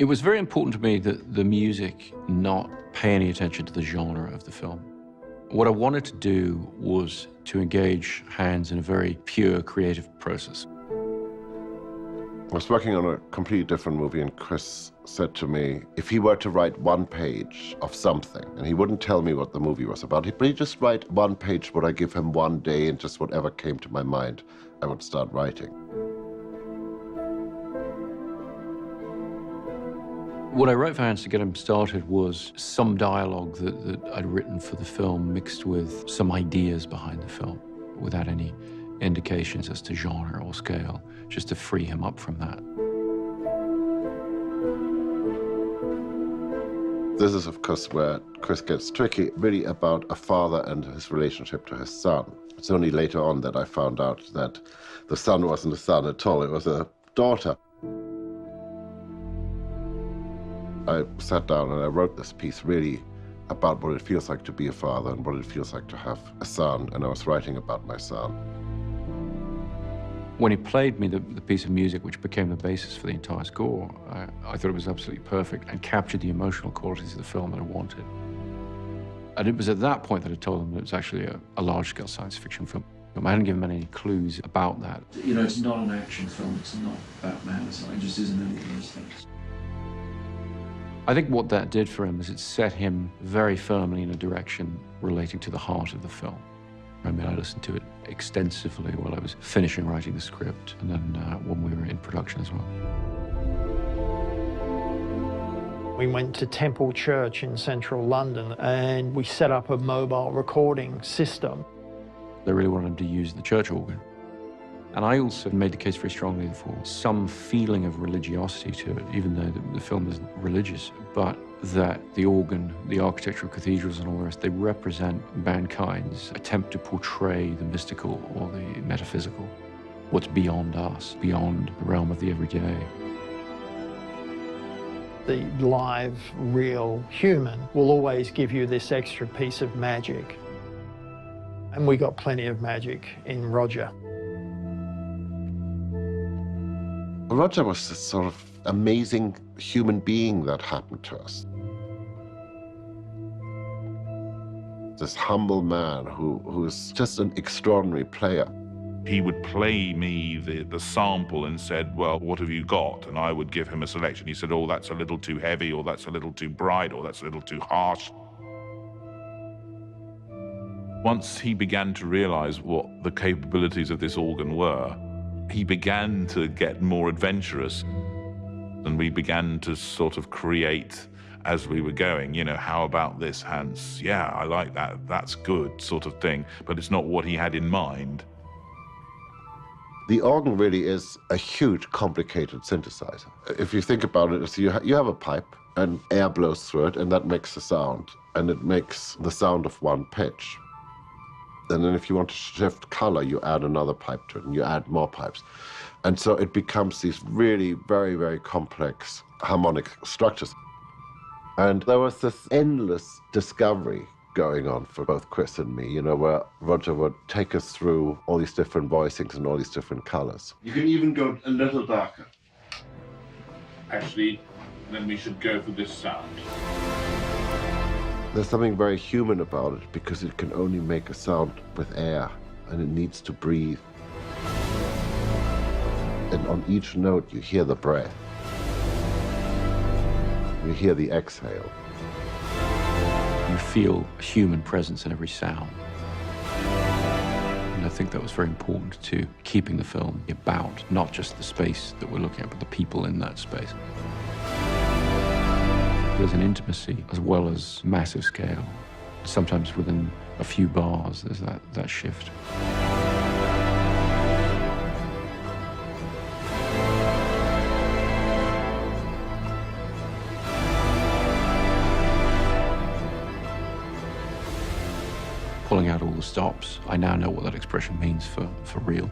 It was very important to me that the music not pay any attention to the genre of the film. What I wanted to do was to engage Hans in a very pure creative process. I was working on a completely different movie, and Chris said to me, if he were to write one page of something, and he wouldn't tell me what the movie was about, but he'd just write one page, would I give him one day, and just whatever came to my mind, I would start writing. What I wrote for Hans to get him started was some dialogue that I'd written for the film mixed with some ideas behind the film without any indications as to genre or scale, just to free him up from that. This is, of course, where Chris gets tricky, really about a father and his relationship to his son. It's only later on that I found out that the son wasn't a son at all, it was a daughter. I sat down and I wrote this piece really about what it feels like to be a father and what it feels like to have a son, and I was writing about my son. When he played me the piece of music, which became the basis for the entire score, I thought it was absolutely perfect and captured the emotional qualities of the film that I wanted. And it was at that point that I told him that it was actually a large-scale science fiction film. I hadn't given him any clues about that. You know, it's not an action film, it's not Batman, it just isn't any of those things. I think what that did for him is it set him very firmly in a direction relating to the heart of the film. I mean, I listened to it extensively while I was finishing writing the script, and then when we were in production as well. We went to Temple Church in central London, and we set up a mobile recording system. They really wanted him to use the church organ. And I also made the case very strongly for some feeling of religiosity to it, even though the film isn't religious, but that the organ, the architecture of cathedrals and all the rest, they represent mankind's attempt to portray the mystical or the metaphysical, what's beyond us, beyond the realm of the everyday. The live, real human will always give you this extra piece of magic. And we got plenty of magic in Roger. Roger was this sort of amazing human being that happened to us. This humble man who is just an extraordinary player. He would play me the sample and said, well, what have you got? And I would give him a selection. He said, oh, that's a little too heavy, or that's a little too bright, or that's a little too harsh. Once he began to realize what the capabilities of this organ were, he began to get more adventurous, and we began to sort of create as we were going. You know, how about this, Hans? Yeah, I like that, that's good, sort of thing, but it's not what he had in mind. The organ really is a huge, complicated synthesizer. If you think about it, you have a pipe, and air blows through it, and that makes a sound, and it makes the sound of one pitch. And then if you want to shift color, you add another pipe to it, and you add more pipes. And so it becomes these really very, very complex harmonic structures. And there was this endless discovery going on for both Chris and me, you know, where Roger would take us through all these different voicings and all these different colors. You can even go a little darker. Actually, then we should go for this sound. There's something very human about it because it can only make a sound with air, and it needs to breathe. And on each note, you hear the breath. You hear the exhale. You feel a human presence in every sound. And I think that was very important to keeping the film about not just the space that we're looking at, but the people in that space. There's an intimacy as well as massive scale. Sometimes within a few bars, there's that shift. Pulling out all the stops, I now know what that expression means for real.